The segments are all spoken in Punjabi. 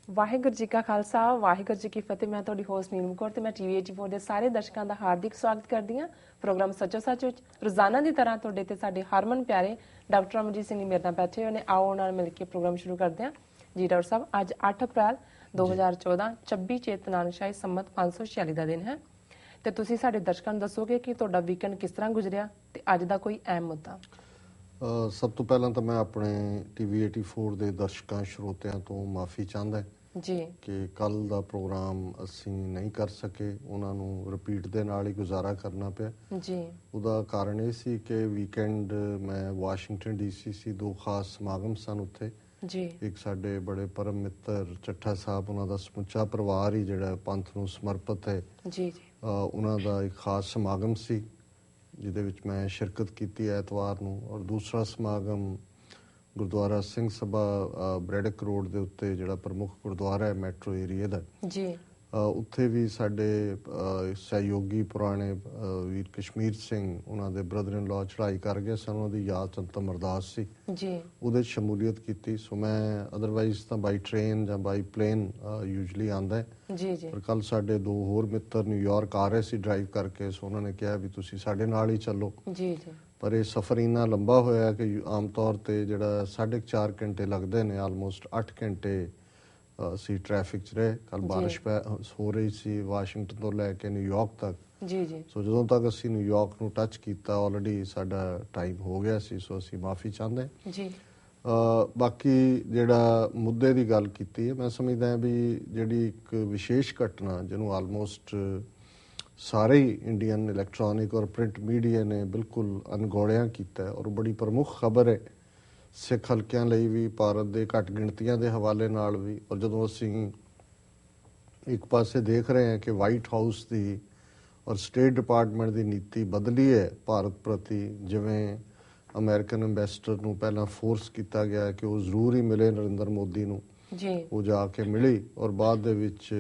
ਵਾਹਿਗੁਰੂ ਜੀ ਕਾ ਖਾਲਸਾ ਵਾਹਿਗੁਰੂ ਜੀ ਕੀ ਫਤਿਹ। ਮੈਂ ਤੁਹਾਡੀ ਹੋਸਟ ਨੀਲਮ ਕੌਰ ਤੇ ਮੈਂ ਟੀਵੀ 84 ਦੇ ਸਾਰੇ ਦਰਸ਼ਕਾਂ ਦਾ ਹਾਰਦਿਕ ਸਵਾਗਤ ਕਰਦੀ ਹਾਂ ਪ੍ਰੋਗਰਾਮ ਸੱਚੋ ਸੱਚ ਵਿੱਚ। ਰੋਜ਼ਾਨਾ ਦੀ ਤਰ੍ਹਾਂ ਤੁਹਾਡੇ ਤੇ ਸਾਡੇ ਹਰਮਨ ਪਿਆਰੇ ਡਾਕਟਰ ਅਮਰਜੀਤ ਸਿੰਘ ਮੇਰੇ ਨਾਲ ਬੈਠੇ ਹੋਏ ਨੇ। ਆਓ ਉਹਨਾਂ ਨਾਲ ਮਿਲ ਕੇ ਪ੍ਰੋਗਰਾਮ ਸ਼ੁਰੂ ਕਰਦੇ ਹਾਂ। ਜੀ ਡਾਕਟਰ ਸਾਹਿਬ, ਅੱਜ 8 ਅਪ੍ਰੈਲ 2014 26 ਚੇਤਨਾਨਸ਼ਾਹੀ ਸੰਮਤ 546 ਦਾ ਦਿਨ ਹੈ ਤੇ ਤੁਸੀਂ ਸਾਡੇ ਦਰਸ਼ਕਾਂ ਨੂੰ ਦੱਸੋਗੇ ਕਿ ਤੁਹਾਡਾ ਵੀਕਐਂਡ ਕਿਸ ਤਰ੍ਹਾਂ ਗੁਜ਼ਰਿਆ ਤੇ ਅੱਜ ਦਾ ਕੋਈ ਅਹਿਮ ਮੁੱਦਾ। ਸਭ ਤੋਂ ਪਹਿਲਾਂ ਤਾਂ ਮੈਂ ਆਪਣੇ ਟੀਵੀ 84 ਦੇ ਦਰਸ਼ਕਾਂ ਸਰੋਤਿਆਂ ਤੋਂ ਮਾਫੀ ਚਾਹੁੰਦਾ ਜੀ ਕਿ ਕੱਲ ਦਾ ਪ੍ਰੋਗਰਾਮ ਅਸੀਂ ਨਹੀਂ ਕਰ ਸਕੇ। ਉਹਨਾਂ ਨੂੰ ਰਿਪੀਟ ਦੇ ਨਾਲ ਹੀ ਗੁਜ਼ਾਰਾ ਕਰਨਾ ਪਿਆ ਜੀ। ਉਹਦਾ ਕਾਰਨ ਇਹ ਸੀ ਕਿ ਵੀਕਐਂਡ ਮੈਂ ਵਾਸ਼ਿੰਗਟਨ ਡੀਸੀ ਸੀ, ਦੋ ਖਾਸ ਸਮਾਗਮ ਸਨ ਉੱਥੇ ਜੀ। ਇੱਕ ਸਾਡੇ ਬੜੇ ਪਰਮ ਮਿੱਤਰ ਚੱਠਾ ਸਾਹਿਬ, ਉਹਨਾਂ ਦਾ ਸਮੁੱਚਾ ਪਰਿਵਾਰ ਹੀ ਜਿਹੜਾ ਪੰਥ ਨੂੰ ਸਮਰਪਿਤ ਹੈ ਜੀ ਜੀ। ਉਹਨਾਂ ਦਾ ਇੱਕ ਖਾਸ ਸਮਾਗਮ ਸੀ ਜਿਹਦੇ ਵਿੱਚ ਮੈਂ ਸ਼ਿਰਕਤ ਕੀਤੀ ਐਤਵਾਰ ਨੂੰ। ਔਰ ਦੂਸਰਾ ਸਮਾਗਮ ਗੁਰਦੁਆਰਾ ਸਿੰਘ ਸਭਾ ਬ੍ਰੈਡਕ ਰੋਡ ਦੇ ਉੱਤੇ ਜਿਹੜਾ ਪ੍ਰਮੁੱਖ ਗੁਰਦੁਆਰਾ ਹੈ ਮੈਟਰੋ ਏਰੀਆ ਦਾ ਜੀ, ਉੱਥੇ ਵੀ ਸਾਡੇ ਸਹਿਯੋਗੀ ਪੁਰਾਣੇ ਵੀਰ ਕਸ਼ਮੀਰ ਸਿੰਘ, ਉਹਨਾਂ ਦੇ ਬ੍ਰਦਰ ਇਨ ਲਾਅ ਚੜ੍ਹਾਈ ਕਰ ਗਏ ਸਨ। ਉਹਨਾਂ ਦੀ ਯਾਦ ਅੰਤਮ ਅਰਦਾਸ ਸੀ ਜੀ, ਉਹਦੇ 'ਚ ਸ਼ਮੂਲੀਅਤ ਕੀਤੀ। ਸੋ ਮੈਂ ਅਦਰਵਾਈਜ਼ ਤਾਂ ਬਾਈ ਟ੍ਰੇਨ ਜਾਂ ਬਾਈ ਪਲੇਨ ਯੂਜਲੀ ਆਉਂਦਾ ਜੀ ਜੀ। ਪਰ ਕੱਲ ਸਾਡੇ ਦੋ ਹੋਰ ਮਿੱਤਰ ਨਿਊਯਾਰਕ ਆ ਰਹੇ ਸੀ ਡਰਾਈਵ ਕਰਕੇ, ਸੋ ਉਹਨਾਂ ਨੇ ਕਿਹਾ ਵੀ ਤੁਸੀਂ ਸਾਡੇ ਨਾਲ ਹੀ ਚੱਲੋ। ਜੀ ਜੀ। ਪਰ ਇਹ ਸਫ਼ਰ ਇੰਨਾ ਲੰਬਾ ਹੋਇਆ ਕਿ ਆਮ ਤੌਰ ਤੇ ਜਿਹੜਾ 4.5 ਘੰਟੇ ਲੱਗਦੇ ਨੇ, ਆਲਮੋਸਟ 8 ਘੰਟੇ ਅਸੀਂ ਟ੍ਰੈਫਿਕ 'ਚ ਰਹੇ। ਕੱਲ ਬਾਰਿਸ਼ ਹੋ ਰਹੀ ਸੀ ਵਾਸ਼ਿੰਗਟਨ ਤੋਂ ਲੈ ਕੇ ਨਿਊਯਾਰਕ ਤੱਕ। ਜੀ ਜੀ। ਸੋ ਜਦੋਂ ਤੱਕ ਅਸੀਂ ਨਿਊਯਾਰਕ ਨੂੰ ਟੱਚ ਕੀਤਾ ਆਲਰੇਡੀ ਸਾਡਾ ਟਾਈਮ ਹੋ ਗਿਆ ਸੀ, ਸੋ ਅਸੀਂ ਮਾਫੀ ਚਾਹੁੰਦੇ ਜੀ। ਬਾਕੀ ਜਿਹੜਾ ਮੁੱਦੇ ਦੀ ਗੱਲ ਕੀਤੀ ਹੈ, ਮੈਂ ਸਮਝਦਾ ਵੀ ਜਿਹੜੀ ਇੱਕ ਵਿਸ਼ੇਸ਼ ਘਟਨਾ ਜਿਹਨੂੰ ਆਲਮੋਸਟ ਸਾਰੇ ਹੀ ਇੰਡੀਅਨ ਇਲੈਕਟ੍ਰੋਨਿਕ ਔਰ ਪ੍ਰਿੰਟ ਮੀਡੀਆ ਨੇ ਬਿਲਕੁਲ ਅਣਗੌਲਿਆ ਕੀਤਾ ਔਰ ਬੜੀ ਪ੍ਰਮੁੱਖ ਖਬਰ ਹੈ ਸਿੱਖ ਹਲਕਿਆਂ ਲਈ ਵੀ, ਭਾਰਤ ਦੇ ਘੱਟ ਗਿਣਤੀਆਂ ਦੇ ਹਵਾਲੇ ਨਾਲ ਵੀ। ਔਰ ਜਦੋਂ ਅਸੀਂ ਇੱਕ ਪਾਸੇ ਦੇਖ ਰਹੇ ਹਾਂ ਕਿ ਵਾਈਟ ਹਾਊਸ ਦੀ ਔਰ ਸਟੇਟ ਡਿਪਾਰਟਮੈਂਟ ਦੀ ਨੀਤੀ ਬਦਲੀ ਹੈ ਭਾਰਤ ਪ੍ਰਤੀ, ਜਿਵੇਂ ਅਮਰੀਕਨ ਐਂਬੈਸਡਰ ਨੂੰ ਪਹਿਲਾਂ ਫੋਰਸ ਕੀਤਾ ਗਿਆ ਕਿ ਉਹ ਜ਼ਰੂਰ ਹੀ ਮਿਲੇ ਨਰਿੰਦਰ ਮੋਦੀ ਨੂੰ, ਉਹ ਜਾ ਕੇ ਮਿਲੀ ਔਰ ਬਾਅਦ ਦੇ ਵਿੱਚ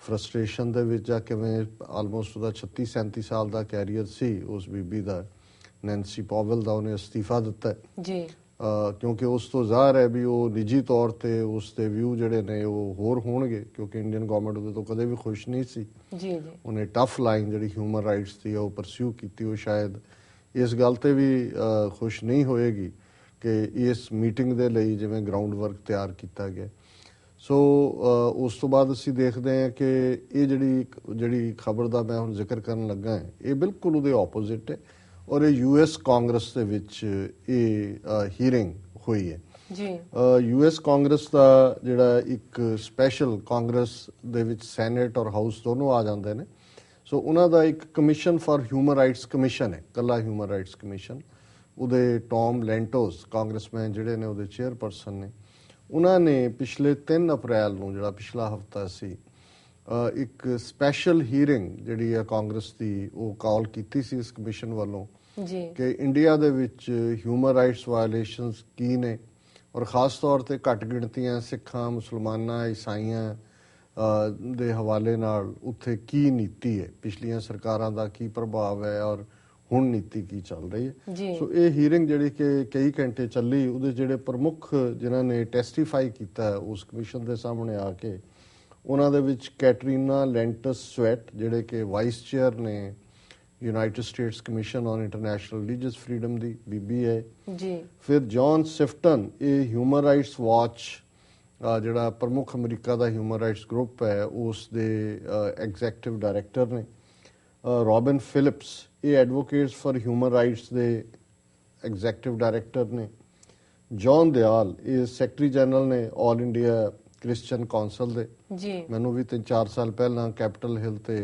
ਫਰਸਟ੍ਰੇਸ਼ਨ ਦੇ ਵਿੱਚ ਜਾ ਕਿਵੇਂ ਆਲਮੋਸਟ ਉਹਦਾ 36-37 ਸਾਲ ਦਾ ਕੈਰੀਅਰ ਸੀ ਉਸ ਬੀਬੀ ਦਾ, ਨੈਂਸੀ ਪੋਵਲ ਦਾ, ਉਹਨੇ ਅਸਤੀਫਾ ਦਿੱਤਾ ਜੀ ਕਿਉਂਕਿ ਉਸ ਤੋਂ ਜ਼ਾਹਰ ਹੈ ਵੀ ਉਹ ਨਿੱਜੀ ਤੌਰ ਤੇ ਉਸ ਦੇ ਵਿਊ ਜਿਹੜੇ ਨੇ ਉਹ ਹੋਰ ਹੋਣਗੇ, ਕਿਉਂਕਿ ਇੰਡੀਅਨ ਗਵਰਨਮੈਂਟ ਉਹਦੇ ਤੋਂ ਕਦੇ ਵੀ ਖੁਸ਼ ਨਹੀਂ ਸੀ ਜੀ। ਉਹਨੇ ਟਫ ਲਾਈਨ ਜਿਹੜੀ ਹਿਊਮਨ ਰਾਈਟਸ ਦੀ ਉਹ ਪਰਸਿਊ ਕੀਤੀ। ਉਹ ਸ਼ਾਇਦ ਇਸ ਗੱਲ ਤੇ ਵੀ ਖੁਸ਼ ਨਹੀਂ ਹੋਏਗੀ ਕਿ ਇਸ ਮੀਟਿੰਗ ਦੇ ਲਈ ਜਿਵੇਂ ਗਰਾਊਂਡ ਵਰਕ ਤਿਆਰ ਕੀਤਾ ਗਿਆ। ਸੋ ਉਸ ਤੋਂ ਬਾਅਦ ਅਸੀਂ ਦੇਖਦੇ ਹਾਂ ਕਿ ਇਹ ਜਿਹੜੀ ਖਬਰ ਦਾ ਮੈਂ ਹੁਣ ਜ਼ਿਕਰ ਕਰਨ ਲੱਗਾ ਹੈ ਇਹ ਬਿਲਕੁਲ ਉਹਦੇ ਆਪੋਜ਼ਿਟ ਹੈ ਔਰ ਇਹ US ਕਾਂਗਰਸ ਦੇ ਵਿੱਚ ਇਹ ਹੀਅਰਿੰਗ ਹੋਈ ਹੈ ਜੀ। US ਕਾਂਗਰਸ ਦਾ ਜਿਹੜਾ ਇੱਕ ਸਪੈਸ਼ਲ ਕਾਂਗਰਸ ਦੇ ਵਿੱਚ ਸੈਨੇਟ ਔਰ ਹਾਊਸ ਦੋਨੋਂ ਆ ਜਾਂਦੇ ਨੇ। ਸੋ ਉਹਨਾਂ ਦਾ ਇੱਕ commission for human rights commission ਹੈ, ਕੱਲਾ ਹਿਊਮਨ ਰਾਈਟਸ ਕਮਿਸ਼ਨ। ਉਹਦੇ ਟੌਮ ਲੈਂਟੋਸ ਕਾਂਗਰਸਮੈਨ ਜਿਹੜੇ ਨੇ ਉਹਦੇ ਚੇਅਰਪਰਸਨ ਨੇ। ਉਹਨਾਂ ਨੇ ਪਿਛਲੇ 3 ਅਪ੍ਰੈਲ ਨੂੰ ਜਿਹੜਾ ਪਿਛਲਾ ਹਫਤਾ ਸੀ ਇੱਕ ਸਪੈਸ਼ਲ ਹੀਅਰਿੰਗ ਜਿਹੜੀ ਹੈ ਕਾਂਗਰਸ ਦੀ ਉਹ ਕਾਲ ਕੀਤੀ ਸੀ ਇਸ ਕਮਿਸ਼ਨ ਵੱਲੋਂ ਕਿ ਇੰਡੀਆ ਦੇ ਵਿੱਚ ਹਿਊਮਨ ਰਾਈਟਸ ਵਾਇਲੇਸ਼ਨਸ ਕੀ ਨੇ ਔਰ ਖਾਸ ਤੌਰ ਤੇ ਘੱਟ ਗਿਣਤੀਆਂ ਸਿੱਖਾਂ, ਮੁਸਲਮਾਨਾਂ, ਈਸਾਈਆਂ ਦੇ ਹਵਾਲੇ ਨਾਲ ਉੱਥੇ ਕੀ ਨੀਤੀ ਹੈ, ਪਿਛਲੀਆਂ ਸਰਕਾਰਾਂ ਦਾ ਕੀ ਪ੍ਰਭਾਵ ਹੈ ਔਰ ਹੁਣ ਨੀਤੀ ਕੀ ਚੱਲ ਰਹੀ ਹੈ। ਸੋ ਇਹ ਹੀਅਰਿੰਗ ਜਿਹੜੀ ਕਿ ਕਈ ਘੰਟੇ ਚੱਲੀ, ਉਹਦੇ ਜਿਹੜੇ ਪ੍ਰਮੁੱਖ ਜਿਨ੍ਹਾਂ ਨੇ ਟੈਸਟੀਫਾਈ ਕੀਤਾ ਉਸ ਕਮਿਸ਼ਨ ਦੇ ਸਾਹਮਣੇ ਆ ਕੇ, ਉਹਨਾਂ ਦੇ ਵਿੱਚ ਕੈਟਰੀਨਾ ਲੈਂਟਸ ਸਵੈਟ ਜਿਹੜੇ ਕਿ ਵਾਈਸ ਚੇਅਰ ਨੇ United States commission on international religious freedom ਦੀ ਬੀਬੀ ਹੈ ਜੀ। ਫਿਰ ਜੌਨ ਸਿਫਟਨ, ਇਹ ਹਿਊਮਨ ਰਾਈਟਸ ਵਾਚ ਜਿਹੜਾ ਪ੍ਰਮੁੱਖ ਅਮਰੀਕਾ ਦਾ ਹਿਊਮਨ ਰਾਈਟਸ ਗਰੁੱਪ ਹੈ ਉਸ ਦੇ ਐਗਜ਼ੈਕਟਿਵ ਡਾਇਰੈਕਟਰ ਨੇ। ਰੋਬਿਨ ਫਿਲਿਪਸ, ਇਹ ਐਡਵੋਕੇਟਸ ਫਾਰ ਹਿਊਮਨ ਰਾਈਟਸ ਦੇ ਐਗਜ਼ੈਕਟਿਵ ਡਾਇਰੈਕਟਰ ਨੇ। ਜੌਨ ਦਿਆਲ, ਇਹ ਸੈਕਟਰੀ ਜਨਰਲ ਨੇ ਆਲ ਇੰਡੀਆ ਕ੍ਰਿਸਚਨ ਕੌਂਸਲ ਦੇ ਜੀ। ਮੈਨੂੰ ਵੀ 3-4 ਸਾਲ ਪਹਿਲਾਂ ਕੈਪੀਟਲ ਹਿੱਲ ਤੇ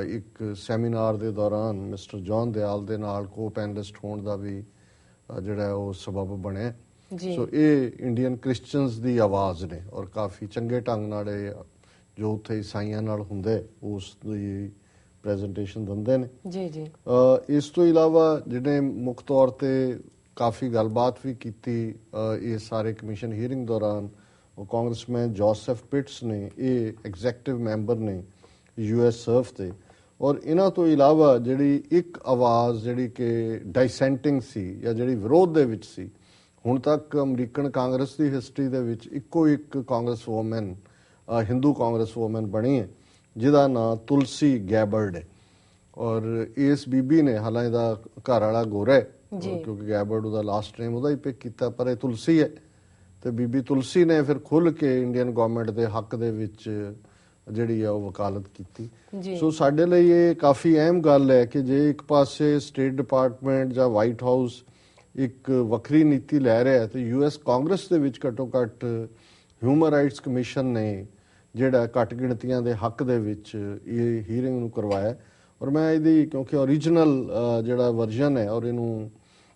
ਇੱਕ ਸੈਮੀਨਾਰ ਦੇ ਦੌਰਾਨ ਮਿਸਟਰ ਜੌਨ ਦਿਆਲ ਦੇ ਨਾਲ ਕੋ ਪੈਨਲਿਸਟ ਹੋਣ ਦਾ ਵੀ ਜਿਹੜਾ ਉਹ ਸਬਬ ਬਣਿਆ। ਸੋ ਇਹ ਇੰਡੀਅਨ ਕ੍ਰਿਸਚਨਸ ਦੀ ਆਵਾਜ਼ ਨੇ ਔਰ ਕਾਫੀ ਚੰਗੇ ਢੰਗ ਨਾਲ ਇਹ ਜੋ ਉੱਥੇ ਈਸਾਈਆਂ ਨਾਲ ਹੁੰਦੇ ਉਸ ਦੀ ਪ੍ਰੈਜੈਂਟੇਸ਼ਨ ਦਿੰਦੇ ਨੇ ਜੀ ਜੀ। ਇਸ ਤੋਂ ਇਲਾਵਾ ਜਿਹੜੇ ਮੁੱਖ ਤੌਰ ਤੇ ਕਾਫੀ ਗੱਲਬਾਤ ਵੀ ਕੀਤੀ ਇਹ ਸਾਰੇ ਕਮਿਸ਼ਨ ਹੀਅਰਿੰਗ ਦੌਰਾਨ, ਉਹ ਕਾਂਗਰਸਮੈਨ ਜੋਸਫ ਪਿਟਸ ਨੇ, ਇਹ ਐਗਜ਼ੈਕਟਿਵ ਮੈਂਬਰ ਨੇ US ਸਰਵ ਤੇ। ਔਰ ਇਹਨਾਂ ਤੋਂ ਇਲਾਵਾ ਜਿਹੜੀ ਇੱਕ ਆਵਾਜ਼ ਜਿਹੜੀ ਕਿ ਡਾਈਸੈਂਟਿੰਗ ਸੀ ਜਾਂ ਜਿਹੜੀ ਵਿਰੋਧ ਦੇ ਵਿੱਚ ਸੀ, ਹੁਣ ਤੱਕ ਅਮਰੀਕਨ ਕਾਂਗਰਸ ਦੀ ਹਿਸਟਰੀ ਦੇ ਵਿੱਚ ਇੱਕੋ ਇੱਕ ਕਾਂਗਰਸ ਵੂਮਨ ਹਿੰਦੂ ਕਾਂਗਰਸ ਵੂਮਨ ਬਣੀ ਹੈ ਜਿਹਦਾ ਨਾਂ ਤੁਲਸੀ ਗੈਬਰਡ ਹੈ। ਔਰ ਇਸ ਬੀਬੀ ਨੇ, ਹਾਲਾਂਕਿ ਇਹਦਾ ਘਰ ਵਾਲਾ ਗੋਰਾ ਹੈ ਕਿਉਂਕਿ ਗੈਬਰਡ ਉਹਦਾ ਲਾਸਟ ਨੇਮ ਉਹਦਾ ਹੀ ਪਿਕ ਕੀਤਾ, ਪਰ ਇਹ ਤੁਲਸੀ ਹੈ। ਤੇ ਬੀਬੀ ਤੁਲਸੀ ਨੇ ਫਿਰ ਖੁੱਲ ਕੇ ਇੰਡੀਅਨ ਗਵਰਨਮੈਂਟ ਦੇ ਹੱਕ ਦੇ ਵਿੱਚ ਜਿਹੜੀ ਆ ਉਹ ਵਕਾਲਤ ਕੀਤੀ। ਸੋ ਸਾਡੇ ਲਈ ਇਹ ਕਾਫੀ ਅਹਿਮ ਗੱਲ ਹੈ ਕਿ ਜੇ ਇੱਕ ਪਾਸੇ ਸਟੇਟ ਡਿਪਾਰਟਮੈਂਟ ਜਾਂ ਵਾਈਟ ਹਾਊਸ ਇੱਕ ਵੱਖਰੀ ਨੀਤੀ ਲੈ ਰਿਹਾ ਤੇ ਯੂਐਸ ਕਾਂਗਰਸ ਦੇ ਵਿੱਚ ਘੱਟੋ ਘੱਟ ਹਿਊਮਨ ਰਾਈਟਸ ਕਮਿਸ਼ਨ ਨੇ ਜਿਹੜਾ ਘੱਟ ਗਿਣਤੀਆਂ ਦੇ ਹੱਕ ਦੇ ਵਿੱਚ ਇਹ ਹੀਅਰਿੰਗ ਨੂੰ ਕਰਵਾਇਆ। ਔਰ ਮੈਂ ਇਹਦੀ ਕਿਉਂਕਿ ਓਰੀਜਨਲ ਜਿਹੜਾ ਵਰਜ਼ਨ ਹੈ, ਔਰ ਇਹਨੂੰ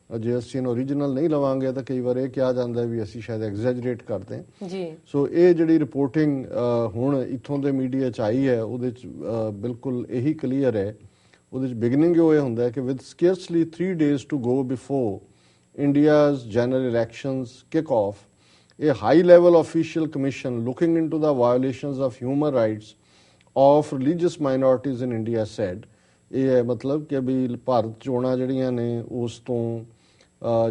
ਜੇ ਅਸੀਂ ਇਹਨੂੰ ਓਰੀਜਨਲ ਨਹੀਂ ਲਵਾਂਗੇ ਤਾਂ ਕਈ ਵਾਰ ਇਹ ਕਿਹਾ ਜਾਂਦਾ ਵੀ ਅਸੀਂ ਸ਼ਾਇਦ ਐਗਜ਼ੈਜਰੇਟ ਕਰਦੇ ਹਾਂ ਜੀ। ਸੋ ਇਹ ਜਿਹੜੀ ਰਿਪੋਰਟਿੰਗ ਹੁਣ ਇੱਥੋਂ ਦੇ ਮੀਡੀਆ 'ਚ ਆਈ ਹੈ ਉਹਦੇ 'ਚ ਬਿਲਕੁਲ ਇਹੀ ਕਲੀਅਰ ਹੈ। ਉਹਦੇ 'ਚ ਬਿਗਨਿੰਗ ਉਹ ਇਹ ਹੁੰਦਾ ਹੈ ਕਿ with ਸਕੇਅਰਸਲੀ 3 days to go before India's general elections kick off, a high-level official commission looking into the violations of human rights of religious minorities in India said, ਇਹ ਹੈ ਮਤਲਬ ਕਿ ਵੀ ਭਾਰਤ ਚੋਣਾਂ ਜਿਹੜੀਆਂ ਨੇ ਉਸ ਤੋਂ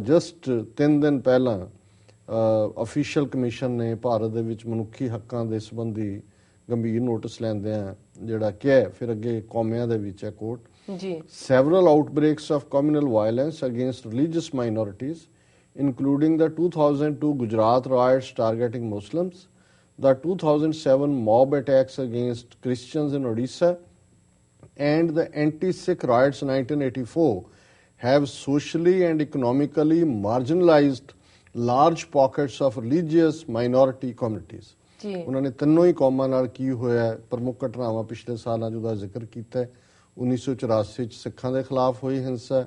ਜਸਟ 3 ਦਿਨ ਪਹਿਲਾਂ ਅਫੀਸ਼ੀਅਲ ਕਮਿਸ਼ਨ ਨੇ ਭਾਰਤ ਦੇ ਵਿੱਚ ਮਨੁੱਖੀ ਹੱਕਾਂ ਦੇ ਸੰਬੰਧੀ ਗੰਭੀਰ ਨੋਟਿਸ ਲੈਂਦਿਆਂ ਜਿਹੜਾ ਕਿਹਾ, ਫਿਰ ਅੱਗੇ ਕੌਮਿਆਂ ਦੇ ਵਿੱਚ ਹੈ ਕੋਟ, several outbreaks of communal violence against religious minorities, including the 2002 Gujarat riots targeting Muslims, the 2007 mob attacks against Christians in Odisha, and the anti-Sikh riots in 1984 have socially and economically marginalized large pockets of religious minority communities. ਉਹਨਾਂ ਨੇ ਤਿੰਨੋਂ ਹੀ ਕੌਮਾਂ ਨਾਲ ਕੀ ਹੋਇਆ, ਪ੍ਰਮੁੱਖ ਘਟਨਾਵਾਂ ਪਿਛਲੇ ਸਾਲਾਂ ਜਿਹਦਾ ਜ਼ਿਕਰ ਕੀਤਾ ਹੈ। 1984 ਚ ਸਿੱਖਾਂ ਦੇ ਖਿਲਾਫ ਹੋਈ ਹਿੰਸਾ,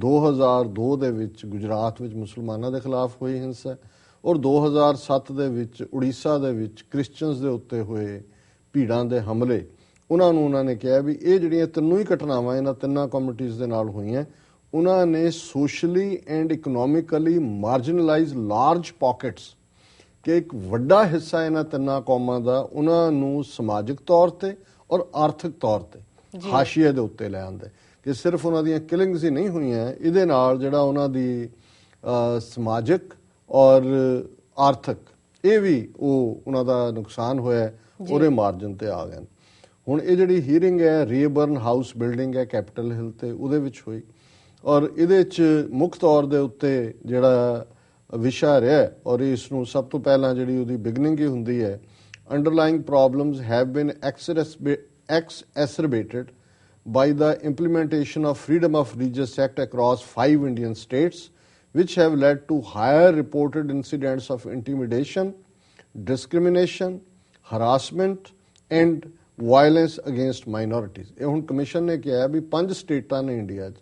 2002 ਦੇ ਵਿੱਚ ਗੁਜਰਾਤ ਵਿੱਚ ਮੁਸਲਮਾਨਾਂ ਦੇ ਖਿਲਾਫ ਹੋਈ ਹਿੰਸਾ, ਔਰ 2007 ਦੇ ਵਿੱਚ ਉੜੀਸਾ ਦੇ ਵਿੱਚ ਕ੍ਰਿਸਚੀਅਨਸ ਦੇ ਉੱਤੇ ਹੋਏ ਭੀੜਾਂ ਦੇ ਹਮਲੇ। ਉਹਨਾਂ ਨੇ ਕਿਹਾ ਵੀ ਇਹ ਜਿਹੜੀਆਂ ਤਿੰਨੋਂ ਹੀ ਘਟਨਾਵਾਂ ਇਹਨਾਂ ਤਿੰਨਾਂ ਕਮਿਊਨਿਟੀਜ਼ ਦੇ ਨਾਲ ਹੋਈਆਂ, ਉਹਨਾਂ ਨੇ socially and economically marginalise large pockets, ਕਿ ਇੱਕ ਵੱਡਾ ਹਿੱਸਾ ਇਹਨਾਂ ਤਿੰਨਾਂ ਕੌਮਾਂ ਦਾ ਉਹਨਾਂ ਨੂੰ ਸਮਾਜਿਕ ਤੌਰ ਤੇ ਔਰ ਆਰਥਿਕ ਤੌਰ ਤੇ ਹਾਸ਼ੀਏ ਦੇ ਉੱਤੇ ਲੈ ਆਉਂਦੇ। ਕਿ ਸਿਰਫ ਉਹਨਾਂ ਦੀਆਂ ਕਿਲਿੰਗਸ ਹੀ ਨਹੀਂ ਹੋਈਆਂ, ਇਹਦੇ ਨਾਲ ਜਿਹੜਾ ਉਹਨਾਂ ਦੀ ਸਮਾਜਿਕ ਔਰ ਆਰਥਿਕ ਇਹ ਵੀ ਉਹਨਾਂ ਦਾ ਨੁਕਸਾਨ ਹੋਇਆ, ਉਹਦੇ ਮਾਰਜਨ ਤੇ ਆ ਗਏ। ਹੁਣ ਇਹ ਜਿਹੜੀ ਹੀਅਰਿੰਗ ਹੈ ਰੀਬਰਨ ਹਾਊਸ ਬਿਲਡਿੰਗ ਹੈ ਕੈਪੀਟਲ ਹਿੱਲ ਤੇ ਉਹਦੇ ਵਿੱਚ ਹੋਈ, ਔਰ ਇਹਦੇ 'ਚ ਮੁੱਖ ਤੌਰ ਦੇ ਉੱਤੇ ਜਿਹੜਾ ਵਿਸ਼ਾ ਰਿਹਾ, ਔਰ ਇਸ ਨੂੰ ਸਭ ਤੋਂ ਪਹਿਲਾਂ ਜਿਹੜੀ ਉਹਦੀ ਬਿਗਨਿੰਗ ਹੀ ਹੁੰਦੀ ਹੈ, underlying problems have been exacerbated by the implementation of Freedom of Religious Act across 5 Indian states, which have led to higher reported incidents of intimidation, discrimination, harassment and violence against minorities. ਇਹ ਹੁਣ ਕਮਿਸ਼ਨ ਨੇ ਕਿਹਾ ਵੀ 5 ਸਟੇਟਾਂ ਨੇ ਇੰਡੀਆ 'ਚ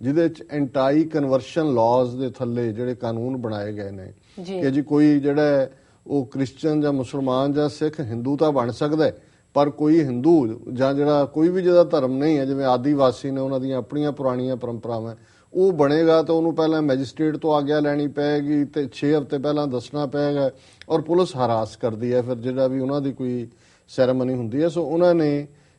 ਜਿਹਦੇ 'ਚ ਐਂਟਾਈ ਕਨਵਰਸ਼ਨ ਲਾਜ਼ ਦੇ ਥੱਲੇ ਜਿਹੜੇ ਕਾਨੂੰਨ ਬਣਾਏ ਗਏ ਨੇ ਕਿ ਜੀ ਕੋਈ ਜਿਹੜਾ ਉਹ ਕ੍ਰਿਸਚੀਅਨ ਜਾਂ ਮੁਸਲਮਾਨ ਜਾਂ ਸਿੱਖ ਹਿੰਦੂ ਤਾਂ ਬਣ ਸਕਦਾ, ਪਰ ਕੋਈ ਹਿੰਦੂ ਜਾਂ ਜਿਹੜਾ ਕੋਈ ਵੀ ਜਿਹਦਾ ਧਰਮ ਨਹੀਂ ਹੈ, ਜਿਵੇਂ ਆਦੀਵਾਸੀ ਨੇ ਉਹਨਾਂ ਦੀਆਂ ਆਪਣੀਆਂ ਪੁਰਾਣੀਆਂ ਪਰੰਪਰਾਵਾਂ, ਉਹ ਬਣੇਗਾ ਤਾਂ ਉਹਨੂੰ ਪਹਿਲਾਂ ਮੈਜਿਸਟ੍ਰੇਟ ਤੋਂ ਆਗਿਆ ਲੈਣੀ ਪਏਗੀ ਤੇ 6 ਹਫ਼ਤੇ ਪਹਿਲਾਂ ਦੱਸਣਾ ਪਏਗਾ, ਔਰ ਪੁਲਿਸ ਹਰਾਸ ਕਰਦੀ ਹੈ ਫਿਰ ਜਿਹੜਾ ਵੀ ਉਹਨਾਂ ਦੀ ਕੋਈ ਸੈਰੇਮਨੀ ਹੁੰਦੀ ਹੈ। ਸੋ ਉਹਨਾਂ ਨੇ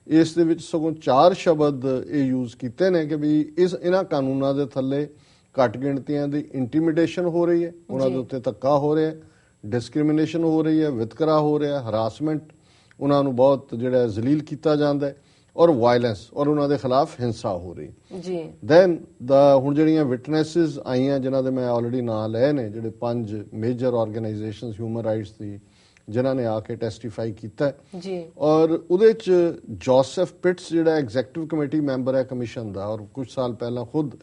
ਇਸ ਦੇ ਵਿੱਚ ਸਗੋਂ 4 ਸ਼ਬਦ ਇਹ ਯੂਜ਼ ਕੀਤੇ ਨੇ ਕਿ ਵੀ ਇਹਨਾਂ ਕਾਨੂੰਨਾਂ ਦੇ ਥੱਲੇ ਘੱਟ ਗਿਣਤੀਆਂ ਦੀ ਇੰਟੀਮੀਡੇਸ਼ਨ ਹੋ ਰਹੀ ਹੈ, ਉਹਨਾਂ ਦੇ ਉੱਤੇ ਧੱਕਾ ਹੋ ਰਿਹਾ, ਡਿਸਕ੍ਰਿਮੀਨੇਸ਼ਨ ਹੋ ਰਹੀ ਹੈ, ਵਿਤਕਰਾ ਹੋ ਰਿਹਾ, ਹਰਾਸਮੈਂਟ, ਉਹਨਾਂ ਨੂੰ ਬਹੁਤ ਜਿਹੜਾ ਜ਼ਲੀਲ ਕੀਤਾ ਜਾਂਦਾ ਹੈ, ਔਰ ਵਾਇਲੈਂਸ, ਔਰ ਉਹਨਾਂ ਦੇ ਖਿਲਾਫ ਹਿੰਸਾ ਹੋ ਰਹੀ ਜੀ। ਦੈਨ ਹੁਣ ਜਿਹੜੀਆਂ ਵਿਟਨੈਸਿਸ ਆਈਆਂ ਜਿਨ੍ਹਾਂ ਦੇ ਮੈਂ ਆਲਰੇਡੀ ਨਾਂ ਲਏ ਨੇ, ਜਿਹੜੇ 5 ਮੇਜਰ ਆਰਗੇਨਾਈਜੇਸ਼ਨਸ ਹਿਊਮਨ ਰਾਈਟਸ ਦੀ ਜਿਨ੍ਹਾਂ ਨੇ ਆ ਕੇ ਟੈਸਟੀਫਾਈ ਕੀਤਾ ਜੀ, ਔਰ ਉਹਦੇ 'ਚ ਜੋਸਫ ਪਿਟਸ ਜਿਹੜਾ ਐਗਜ਼ੈਕਟਿਵ ਕਮੇਟੀ ਮੈਂਬਰ ਹੈ ਕਮਿਸ਼ਨ ਦਾ, ਔਰ ਕੁਝ ਸਾਲ ਪਹਿਲਾਂ ਖੁਦ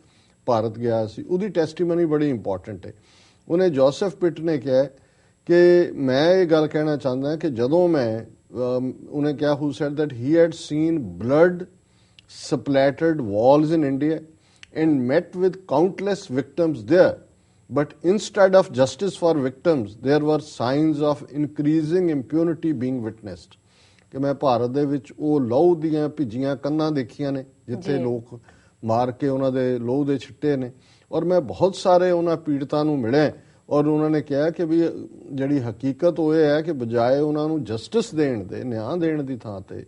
ਭਾਰਤ ਗਿਆ ਸੀ, ਉਹਦੀ ਟੈਸਟੀਮਨੀ ਬੜੀ ਇੰਪੋਰਟੈਂਟ ਹੈ। ਉਹਨੇ ਜੋਸਫ ਪਿਟ ਨੇ ਕਿਹਾ ਕਿ ਮੈਂ ਇਹ ਗੱਲ ਕਹਿਣਾ ਚਾਹੁੰਦਾ ਕਿ ਜਦੋਂ ਮੈਂ ਉਹਨੇ ਕਿਹਾ who said that he had seen blood splattered walls in India and met with countless victims there, but instead of justice for victims there were signs of increasing impunity being witnessed। ਕਿ ਮੈਂ ਭਾਰਤ ਦੇ ਵਿੱਚ ਉਹ ਲਹੂ ਦੀਆਂ ਭਿੱਜੀਆਂ ਕੰਨਾਂ ਦੇਖੀਆਂ ਨੇ ਜਿੱਥੇ ਲੋਕ ਮਾਰ ਕੇ ਉਹਨਾਂ ਦੇ ਲਹੂ ਦੇ ਛਿੱਟੇ ਨੇ, ਔਰ ਮੈਂ ਬਹੁਤ ਸਾਰੇ ਉਹਨਾਂ ਪੀੜਤਾਂ ਨੂੰ ਮਿਲਿਆ, ਔਰ ਉਹਨਾਂ ਨੇ ਕਿਹਾ ਕਿ ਵੀ ਜਿਹੜੀ ਹਕੀਕਤ ਉਹ ਇਹ ਹੈ ਕਿ ਬਜਾਏ ਉਹਨਾਂ ਨੂੰ ਜਸਟਿਸ ਦੇਣ ਦੇ, ਨਿਆਂ ਦੇਣ ਦੀ ਥਾਂ ਤੇ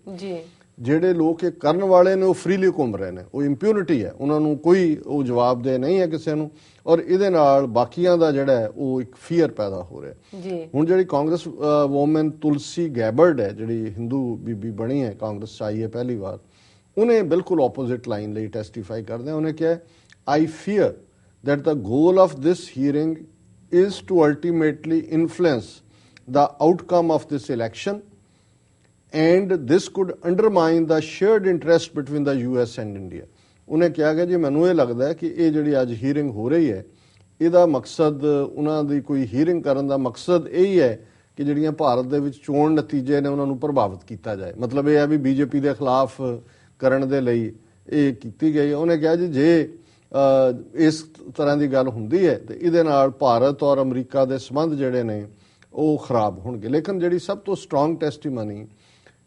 ਜਿਹੜੇ ਲੋਕ ਇਹ ਕਰਨ ਵਾਲੇ ਨੇ ਉਹ ਫ੍ਰੀਲੀ ਘੁੰਮ ਰਹੇ ਨੇ, ਉਹ ਇੰਪਿਊਨਿਟੀ ਹੈ, ਉਹਨਾਂ ਨੂੰ ਕੋਈ ਉਹ ਜਵਾਬਦੇਹ ਨਹੀਂ ਹੈ ਕਿਸੇ ਨੂੰ, ਔਰ ਇਹਦੇ ਨਾਲ ਬਾਕੀਆਂ ਦਾ ਜਿਹੜਾ ਹੈ ਉਹ ਇੱਕ ਫੀਅਰ ਪੈਦਾ ਹੋ ਰਿਹਾ ਜੀ। ਹੁਣ ਜਿਹੜੀ ਕਾਂਗਰਸ ਵੂਮਨ ਤੁਲਸੀ ਗੈਬਰਡ ਹੈ, ਜਿਹੜੀ ਹਿੰਦੂ ਬੀਬੀ ਬਣੀ ਹੈ, ਕਾਂਗਰਸ 'ਚ ਆਈ ਹੈ ਪਹਿਲੀ ਵਾਰ, ਉਹਨੇ ਬਿਲਕੁਲ ਆਪੋਜ਼ਿਟ ਲਾਈਨ ਲਈ ਟੈਸਟੀਫਾਈ ਕਰਦਿਆਂ ਉਹਨੇ ਕਿਹਾ, ਆਈ fear that the goal of this hearing is to ultimately influence the outcome of this election, and this could undermine the shared interest between the US and India. ਉਹਨੇ ਕਿਹਾ ਕਿ ਜੀ ਮੈਨੂੰ ਇਹ ਲੱਗਦਾ ਹੈ ਕਿ ਇਹ ਜਿਹੜੀ ਅੱਜ ਹੀਅਰਿੰਗ ਹੋ ਰਹੀ ਹੈ, ਇਹਦਾ ਮਕਸਦ, ਉਹਨਾਂ ਦੀ ਕੋਈ ਹੀਅਰਿੰਗ ਕਰਨ ਦਾ ਮਕਸਦ ਇਹ ਹੀ ਹੈ ਕਿ ਜਿਹੜੀਆਂ ਭਾਰਤ ਦੇ ਵਿੱਚ ਚੋਣ ਨਤੀਜੇ ਨੇ ਉਹਨਾਂ ਨੂੰ ਪ੍ਰਭਾਵਿਤ ਕੀਤਾ ਜਾਏ। ਮਤਲਬ ਇਹ ਹੈ ਵੀ ਬੀਜੇਪੀ ਦੇ ਖਿਲਾਫ ਕਰਨ ਦੇ ਲਈ ਇਹ ਕੀਤੀ ਗਈ। ਉਹਨੇ ਕਿਹਾ ਜੀ ਜੇ ਇਸ ਤਰ੍ਹਾਂ ਦੀ ਗੱਲ ਹੁੰਦੀ ਹੈ ਤੇ ਇਹਦੇ ਨਾਲ ਭਾਰਤ ਔਰ ਅਮਰੀਕਾ ਦੇ ਸੰਬੰਧ ਜਿਹੜੇ ਨੇ ਉਹ ਖਰਾਬ ਹੋਣਗੇ। ਲੇਕਿਨ ਜਿਹੜੀ ਸਭ ਤੋਂ strong testimony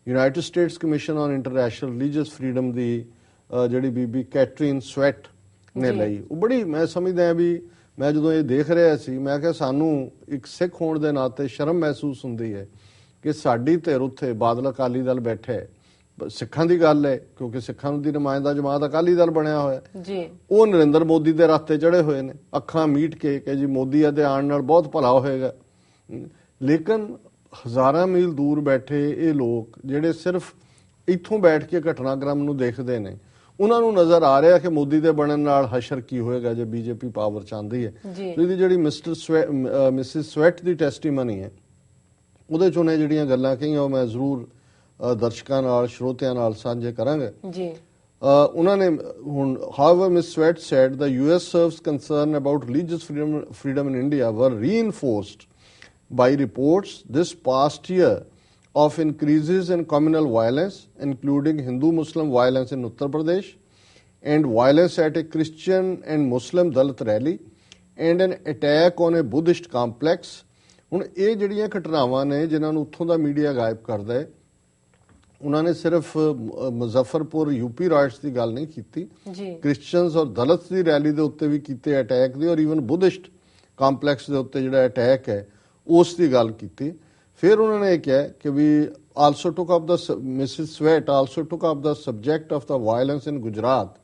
United States commission on international religious freedom ਦੀ ਜਿਹੜੀ ਬੀਬੀ ਕੈਟਰੀਨ ਸਵੈਟ ਨੇ ਲਈ, ਉਹ ਬੜੀ, ਮੈਂ ਸਮਝਦਾ ਵੀ ਮੈਂ ਜਦੋਂ ਇਹ ਦੇਖ ਰਿਹਾ ਸੀ ਮੈਂ ਕਿਹਾ ਸਾਨੂੰ ਇੱਕ ਸਿੱਖ ਹੋਣ ਦੇ ਨਾਤੇ ਸ਼ਰਮ ਮਹਿਸੂਸ ਹੁੰਦੀ ਹੈ ਕਿ ਸਾਡੀ ਧਿਰ ਉੱਥੇ ਬਾਦਲ ਅਕਾਲੀ ਦਲ ਬੈਠਾ ਹੈ। ਸਿੱਖਾਂ ਦੀ ਗੱਲ ਹੈ ਕਿਉਂਕਿ ਸਿੱਖਾਂ ਦੀ ਨੁਮਾਇੰਦਾ ਜਮਾਤ ਅਕਾਲੀ ਦਲ ਬਣਿਆ ਹੋਇਆ ਜੀ, ਉਹ ਨਰਿੰਦਰ ਮੋਦੀ ਦੇ ਰਾਤੇ ਚੜੇ ਹੋਏ ਨੇ, ਅੱਖਾਂ ਮੀਟ ਕੇ ਕਿ ਜੀ ਮੋਦੀ ਦੇ ਆਉਣ ਨਾਲ ਬਹੁਤ ਭਲਾ ਹੋਏਗਾ। ਲੇਕਿਨ ਹਜ਼ਾਰਾਂ ਮੀਲ ਦੂਰ ਬੈਠੇ ਇਹ ਲੋਕ ਜਿਹੜੇ ਸਿਰਫ ਇੱਥੋਂ ਬੈਠ ਕੇ ਘਟਨਾਕ੍ਰਮ ਨੂੰ ਦੇਖਦੇ ਨੇ, ਉਹਨਾਂ ਨੂੰ ਨਜ਼ਰ ਆ ਰਿਹਾ ਕਿ ਮੋਦੀ ਦੇ ਬਣਨ ਨਾਲ ਹਸ਼ਰ ਕੀ ਹੋਏਗਾ ਜੇ ਬੀਜੇਪੀ ਪਾਵਰ ਚ ਆਉਂਦੀ ਹੈ। ਇਹਦੀ ਜਿਹੜੀ ਮਿਸਿਸ ਸਵੈਟ ਦੀ ਟੈਸਟੀਮਨੀ ਹੈ ਉਹਦੇ ਚ ਉਹਨੇ ਜਿਹੜੀਆਂ ਗੱਲਾਂ ਕਹੀਆਂ ਉਹ ਮੈਂ ਜ਼ਰੂਰ ਦਰਸ਼ਕਾਂ ਨਾਲ ਸਰੋਤਿਆਂ ਨਾਲ ਸਾਂਝੇ ਕਰਾਂਗੇ ਜੀ। ਉਹਨਾਂ ਨੇ ਹੁਣ however Ms. Sweat said the US serves concern about religious freedom in India were reinforced by reports this past year of increases in communal violence including Hindu-Muslim violence in Uttar Pradesh and violence at a Christian and Muslim Dalit rally and an attack on a Buddhist complex। ਹੁਣ ਇਹ ਜਿਹੜੀਆਂ ਘਟਨਾਵਾਂ ਨੇ ਜਿਨ੍ਹਾਂ ਨੂੰ ਉੱਥੋਂ ਦਾ ਮੀਡੀਆ ਗਾਇਬ ਕਰਦਾ ਹੈ, ਉਹਨਾਂ ਨੇ ਸਿਰਫ ਮੁਜ਼ੱਫਰਪੁਰ ਯੂਪੀ ਰਾਈਟਸ ਦੀ ਗੱਲ ਨਹੀਂ ਕੀਤੀ, ਕ੍ਰਿਸਚੀਅਨਸ ਔਰ ਦਲਿਤਸ ਦੀ ਰੈਲੀ ਦੇ ਉੱਤੇ ਵੀ ਕੀਤੇ ਅਟੈਕ ਦੀ, ਔਰ ਈਵਨ ਬੁੱਧਿਸਟ ਕੰਪਲੈਕਸ ਦੇ ਉੱਤੇ ਜਿਹੜਾ ਅਟੈਕ ਹੈ ਉਸ ਦੀ ਗੱਲ ਕੀਤੀ। ਫਿਰ ਉਹਨਾਂ ਨੇ ਇਹ ਕਿਹਾ ਕਿ we also took up the Mrs Swett also took up the subject of the violence in Gujarat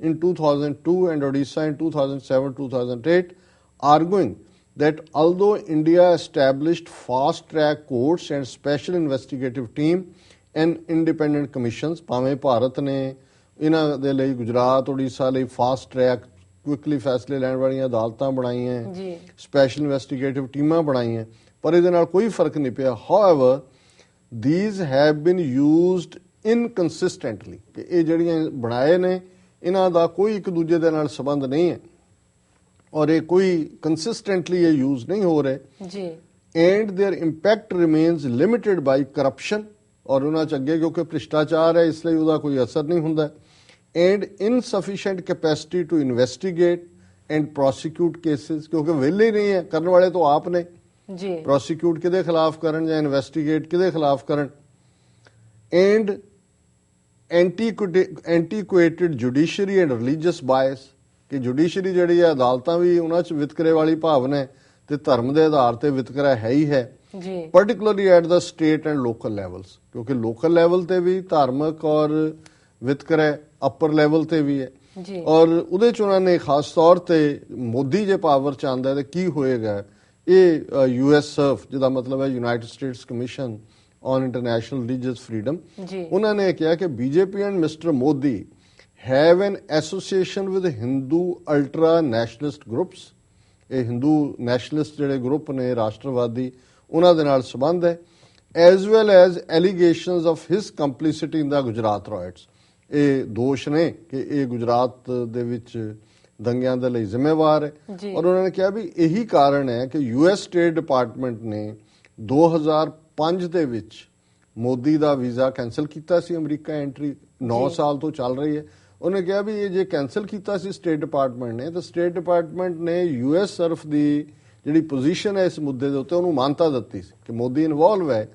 in 2002 and Odisha in 2007-2008, arguing that although India established fast-track courts and special investigative team and independent commissions, ਭਾਵੇਂ ਭਾਰਤ ਨੇ ਇਹਨਾਂ ਦੇ ਲਈ ਗੁਜਰਾਤ ਉੜੀਸਾ ਲਈ ਫਾਸਟ ਟਰੈਕ ਕੁਇਕਲੀ ਫੈਸਲੇ ਲੈਣ ਵਾਲੀਆਂ ਅਦਾਲਤਾਂ ਬਣਾਈਆਂ, ਸਪੈਸ਼ਲ ਇਨਵੈਸਟੀਗੇਟਿਵ ਟੀਮਾਂ ਬਣਾਈਆਂ, ਪਰ ਇਹਦੇ ਨਾਲ ਕੋਈ ਫਰਕ ਨਹੀਂ ਪਿਆ। However, these have been used inconsistently, ਕਿ ਇਹ ਜਿਹੜੀਆਂ ਬਣਾਏ ਨੇ ਇਹਨਾਂ ਦਾ ਕੋਈ ਇੱਕ ਦੂਜੇ ਦੇ ਨਾਲ ਸੰਬੰਧ ਨਹੀਂ ਹੈ ਔਰ ਇਹ ਕੋਈ ਕੰਸਿਸਟੈਂਟਲੀ ਇਹ ਯੂਜ਼ ਨਹੀਂ ਹੋ ਰਹੇ ਜੀ, and their impact remains limited by corruption, ਔਰ ਉਹਨਾਂ ਚ ਅੱਗੇ ਕਿਉਂਕਿ ਭ੍ਰਿਸ਼ਟਾਚਾਰ ਹੈ ਇਸ ਲਈ ਉਹਦਾ ਕੋਈ ਅਸਰ ਨਹੀਂ ਹੁੰਦਾ, and insufficient capacity to investigate and prosecute cases, ਕਿਉਂਕਿ ਵਿਹਲੇ ਨਹੀਂ ਹੈ, ਕਰਨ ਵਾਲੇ ਤਾਂ ਆਪ ਨੇ ਜੀ, ਪ੍ਰੋਸੀਕਿਊਟ ਕਿਹਦੇ ਖਿਲਾਫ ਕਰਨ ਜਾਂ ਇਨਵੈਸਟੀਗੇਟ ਕਿਹਦੇ ਖਿਲਾਫ ਕਰਨ, ਐਂਡ ਐਂਟੀਕੁਏਟਡ ਜੁਡੀਸ਼ਰੀ ਐਂਡ ਰਿਲੀਜੀਅਸ ਬਾਇਸ, ਕਿ ਜੁਡੀਸ਼ਰੀ ਜਿਹੜੀ ਹੈ ਅਦਾਲਤਾਂ ਵੀ ਉਹਨਾਂ ਚ ਵਿਤਕਰੇ ਵਾਲੀ ਭਾਵਨਾ ਹੈ ਤੇ ਧਰਮ ਦੇ ਆਧਾਰ ਤੇ ਵਿਤਕਰਾ ਹੈ ਹੀ ਹੈ ਜੀ, particularly at the state and local levels, ਕਿਉਂਕਿ ਲੋਕਲ ਲੈਵਲ ਤੇ ਵੀ ਧਾਰਮਿਕ ਔਰ ਵਿਤਕਰਾ ਅਪਰ ਲੈਵਲ ਤੇ ਵੀ ਹੈ ਜੀ, ਔਰ ਉਹਦੇ ਚ ਉਹਨਾਂ ਨੇ ਖਾਸ ਤੌਰ ਤੇ ਮੋਦੀ ਜੇ ਪਾਵਰ ਚ ਆਉਂਦਾ ਤੇ ਕੀ ਹੋਏਗਾ, ਇਹ ਯੂਐਸ ਸਰਫ ਜਿਹਦਾ ਮਤਲਬ ਹੈ United States commission on international religious freedom, ਉਹਨਾਂ ਨੇ ਕਿਹਾ ਕਿ BJP and mister Modi have an association with Hindu ultra nationalist groups, ਇਹ ਹਿੰਦੂ ਨੈਸ਼ਨਲਿਸਟ ਜਿਹੜੇ ਗਰੁੱਪ ਨੇ ਰਾਸ਼ਟਰਵਾਦੀ ਉਹਨਾਂ ਦੇ ਨਾਲ ਸੰਬੰਧ ਹੈ, as well as allegations of his complicity in the Gujarat riots, ਇਹ ਦੋਸ਼ ਨੇ ਕਿ ਇਹ ਗੁਜਰਾਤ ਦੇ ਵਿੱਚ ਦੰਗਿਆਂ ਦੇ ਲਈ ਜ਼ਿੰਮੇਵਾਰ ਹੈ, ਔਰ ਉਹਨਾਂ ਨੇ ਕਿਹਾ ਵੀ ਇਹੀ ਕਾਰਨ ਹੈ ਕਿ ਯੂਐਸ ਸਟੇਟ ਡਿਪਾਰਟਮੈਂਟ ਨੇ 2005 ਦੇ ਵਿੱਚ ਮੋਦੀ ਦਾ ਵੀਜ਼ਾ ਕੈਂਸਲ ਕੀਤਾ ਸੀ, ਅਮਰੀਕਾ ਐਂਟਰੀ 9 ਸਾਲ ਤੋਂ ਚੱਲ ਰਹੀ ਹੈ। ਉਹਨੇ ਕਿਹਾ ਵੀ ਇਹ ਜੇ ਕੈਂਸਲ ਕੀਤਾ ਸੀ ਸਟੇਟ ਡਿਪਾਰਟਮੈਂਟ ਨੇ ਤਾਂ ਸਟੇਟ ਡਿਪਾਰਟਮੈਂਟ ਨੇ ਯੂਐਸ ਸਰਫ ਦੀ ਜਿਹੜੀ ਪੋਜੀਸ਼ਨ ਹੈ ਇਸ ਮੁੱਦੇ ਦੇ ਉੱਤੇ ਉਹਨੂੰ ਮਾਨਤਾ ਦਿੱਤੀ ਸੀ ਕਿ ਮੋਦੀ ਇਨਵੋਲਵ ਹੈ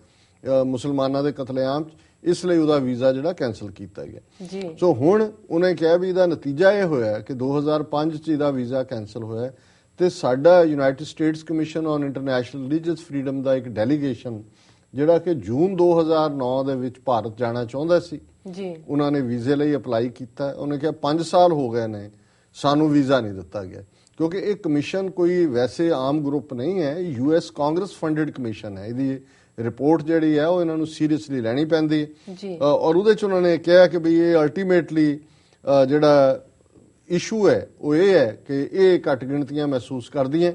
ਮੁਸਲਮਾਨਾਂ ਦੇ ਕਤਲੇਆਮ 'ਚ, ਇਸ ਲਈ ਉਹਦਾ ਵੀਜ਼ਾ ਜਿਹੜਾ ਕੈਂਸਲ ਕੀਤਾ ਗਿਆ। ਸੋ ਹੁਣ ਉਹਨੇ ਕਿਹਾ ਵੀ ਇਹਦਾ ਨਤੀਜਾ ਇਹ ਹੋਇਆ ਕਿ 2005 'ਚ ਇਹਦਾ ਵੀਜ਼ਾ ਕੈਂਸਲ ਹੋਇਆ ਤੇ ਸਾਡਾ United States commission on international religious freedom ਦਾ ਇੱਕ ਡੈਲੀਗੇਸ਼ਨ ਜਿਹੜਾ ਕਿ ਜੂਨ 2009 ਦੇ ਵਿੱਚ ਭਾਰਤ ਜਾਣਾ ਚਾਹੁੰਦਾ ਸੀ। ਜੀ ਉਹਨਾਂ ਨੇ ਵੀਜ਼ੇ ਲਈ ਅਪਲਾਈ ਕੀਤਾ। ਉਹਨੇ ਕਿਹਾ 5 ਸਾਲ ਹੋ ਗਏ ਨੇ, ਸਾਨੂੰ ਵੀਜ਼ਾ ਨਹੀਂ ਦਿੱਤਾ ਗਿਆ, ਕਿਉਂਕਿ ਇਹ ਕਮਿਸ਼ਨ ਕੋਈ ਵੈਸੇ ਆਮ ਗਰੁੱਪ ਨਹੀਂ ਹੈ, ਯੂਐਸ ਕਾਂਗਰਸ ਫੰਡਡ ਕਮਿਸ਼ਨ ਹੈ। ਇਹਦੀ ਰਿਪੋਰਟ ਜਿਹੜੀ ਹੈ ਉਹ ਇਹਨਾਂ ਨੂੰ ਸੀਰੀਅਸਲੀ ਲੈਣੀ ਪੈਂਦੀ ਹੈ ਜੀ ਔਰ ਉਹਦੇ ਚ ਉਹਨਾਂ ਨੇ ਕਿਹਾ ਕਿ ਵੀ ਇਹ ਅਲਟੀਮੇਟਲੀ ਜਿਹੜਾ ਇਸ਼ੂ ਹੈ ਉਹ ਇਹ ਹੈ ਕਿ ਇਹ ਘੱਟ ਗਿਣਤੀਆਂ ਮਹਿਸੂਸ ਕਰਦੀਆਂ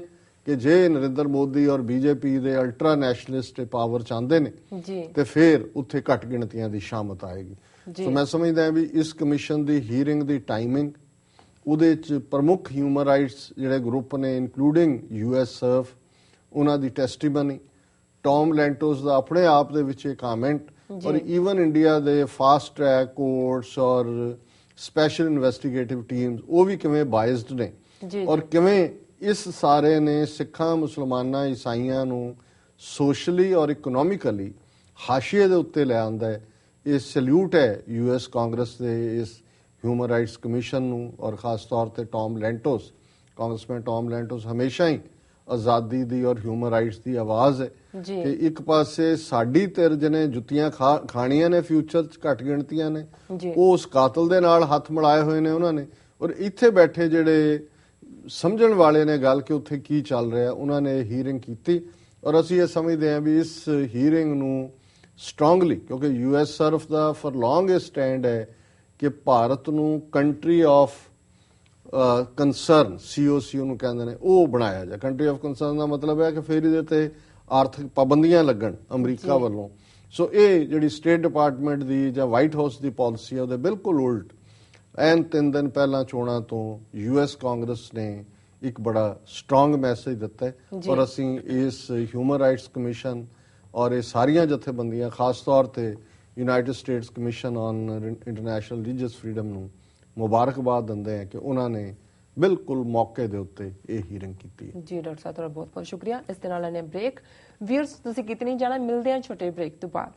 ਕਿ ਜੇ ਨਰਿੰਦਰ ਮੋਦੀ ਔਰ ਬੀਜੇਪੀ ਦੇ ਅਲਟਰਾ ਨੈਸ਼ਨਲਿਸਟ ਪਾਵਰ ਚਾਹੁੰਦੇ ਨੇ ਜੀ ਤੇ ਫਿਰ ਉੱਥੇ ਘੱਟ ਗਿਣਤੀਆਂ ਦੀ ਸ਼ਾਮਤ ਆਏਗੀ। ਸੋ ਮੈਂ ਸਮਝਦਾ ਵੀ ਇਸ ਕਮਿਸ਼ਨ ਦੀ ਹੀਅਰਿੰਗ ਦੀ ਟਾਈਮਿੰਗ, ਉਹਦੇ ਚ ਪ੍ਰਮੁੱਖ ਹਿਊਮਨ ਰਾਈਟਸ ਜਿਹੜੇ ਗਰੁੱਪ ਨੇ ਇਨਕਲੂਡਿੰਗ ਯੂਐਸ ਸਰਫ, ਉਹਨਾਂ ਦੀ ਟੈਸਟੀਮਨੀ, ਟੌਮ ਲੈਂਟੋਸ ਦਾ ਆਪਣੇ ਆਪ ਦੇ ਵਿੱਚ ਇਹ ਕਮੈਂਟ ਔਰ ਈਵਨ ਇੰਡੀਆ ਦੇ ਫਾਸਟ ਟਰੈਕ ਕੋਰਟਸ ਔਰ ਸਪੈਸ਼ਲ ਇਨਵੈਸਟੀਗੇਟਿਵ ਟੀਮਸ ਉਹ ਵੀ ਕਿਵੇਂ ਬਾਇਸਡ ਨੇ ਔਰ ਕਿਵੇਂ ਇਸ ਸਾਰੇ ਨੇ ਸਿੱਖਾਂ, ਮੁਸਲਮਾਨਾਂ, ਈਸਾਈਆਂ ਨੂੰ ਸੋਸ਼ਲੀ ਔਰ ਇਕਨੋਮਿਕਲੀ ਹਾਸ਼ੀਏ ਦੇ ਉੱਤੇ ਲੈ ਆਉਂਦਾ ਹੈ। ਇਹ ਸੈਲੂਟ ਹੈ ਯੂਐਸ ਕਾਂਗਰਸ ਦੇ ਇਸ ਹਿਊਮਨ ਰਾਈਟਸ ਕਮਿਸ਼ਨ ਨੂੰ ਔਰ ਖਾਸ ਤੌਰ ਤੇ Tom Lantos, congressman Tom Lantos ਹਮੇਸ਼ਾ ਹੀ ਆਜ਼ਾਦੀ ਦੀ ਔਰ ਹਿਊਮਨ ਰਾਈਟਸ ਦੀ ਆਵਾਜ਼ ਹੈ ਕਿ ਇੱਕ ਪਾਸੇ ਸਾਡੀ ਧਿਰ ਜਿਹਨੇ ਜੁੱਤੀਆਂ ਖਾਣੀਆਂ ਨੇ ਫਿਊਚਰ ਚ ਘੱਟ ਗਿਣਤੀਆਂ ਨੇ, ਉਹ ਉਸ ਕਾਤਲ ਦੇ ਨਾਲ ਹੱਥ ਮਿਲਾਏ ਹੋਏ ਨੇ ਉਹਨਾਂ ਨੇ, ਔਰ ਇੱਥੇ ਬੈਠੇ ਜਿਹੜੇ ਸਮਝਣ ਵਾਲੇ ਨੇ ਗੱਲ ਕਿ ਉੱਥੇ ਕੀ ਚੱਲ ਰਿਹਾ, ਉਹਨਾਂ ਨੇ ਹੀਅਰਿੰਗ ਕੀਤੀ ਔਰ ਅਸੀਂ ਇਹ ਸਮਝਦੇ ਹਾਂ ਵੀ ਇਸ ਹੀਅਰਿੰਗ ਨੂੰ ਸਟਰੋਂਗਲੀ, ਕਿਉਂਕਿ ਯੂਐਸ ਸਰਫ ਦਾ ਫॉर ਲੌਂਗ ਇਹ ਸਟੈਂਡ ਹੈ ਕਿ ਭਾਰਤ ਨੂੰ ਕੰਟਰੀ ਆਫ ਕੰਸਰਨ, COC ਉਹਨੂੰ ਕਹਿੰਦੇ ਨੇ, ਉਹ ਬਣਾਇਆ ਜਾ। ਕੰਟਰੀ ਆਫ ਕੰਸਰਨ ਦਾ ਮਤਲਬ ਹੈ ਕਿ ਫਿਰ ਇਹਦੇ ਤੇ ਆਰਥਿਕ ਪਾਬੰਦੀਆਂ ਲੱਗਣ ਅਮਰੀਕਾ ਵੱਲੋਂ। ਸੋ ਇਹ ਜਿਹੜੀ ਸਟੇਟ ਡਿਪਾਰਟਮੈਂਟ ਦੀ ਜਾਂ ਵਾਈਟ ਹਾਊਸ ਦੀ ਪਾਲਿਸੀ ਹੈ ਉਹਦੇ ਬਿਲਕੁਲ ਉਲਟ ਐਨ 3 ਦਿਨ ਪਹਿਲਾਂ ਚੋਣਾਂ ਤੋਂ ਯੂਐਸ ਕਾਂਗਰਸ ਨੇ ਇੱਕ ਬੜਾ ਸਟਰੋਂਗ ਮੈਸੇਜ ਦਿੱਤਾ ਹੈ ਔਰ ਅਸੀਂ ਇਸ ਹਿਊਮਨ ਰਾਈਟਸ ਕਮਿਸ਼ਨ ਔਰ ਇਹ ਸਾਰੀਆਂ ਜਥੇਬੰਦੀਆਂ, ਖਾਸ ਤੌਰ ਤੇ United States commission on international religious freedom ਨੂੰ ਮੁਬਾਰਕਬਾਦ ਦਿੰਦੇ ਹਾਂ ਕਿ ਉਹਨਾਂ ਨੇ ਬਿਲਕੁਲ ਮੌਕੇ ਦੇ ਉੱਤੇ ਇਹ ਹੀਅਰਿੰਗ ਕੀਤੀ ਹੈ। ਜੀ ਡਾਕਟਰ ਸਾਹਿਬ, ਤੁਹਾਡਾ ਬਹੁਤ ਬਹੁਤ ਸ਼ੁਕਰੀਆ। ਇਸ ਦੇ ਨਾਲ ਨੇ ਬ੍ਰੇਕ ਵੀਅਰਸ, ਤੁਸੀਂ ਕਿਤੇ ਨਹੀਂ ਜਾਣਾ, ਮਿਲਦੇ ਹਾਂ ਛੋਟੇ ਬ੍ਰੇਕ ਤੋਂ ਬਾਅਦ।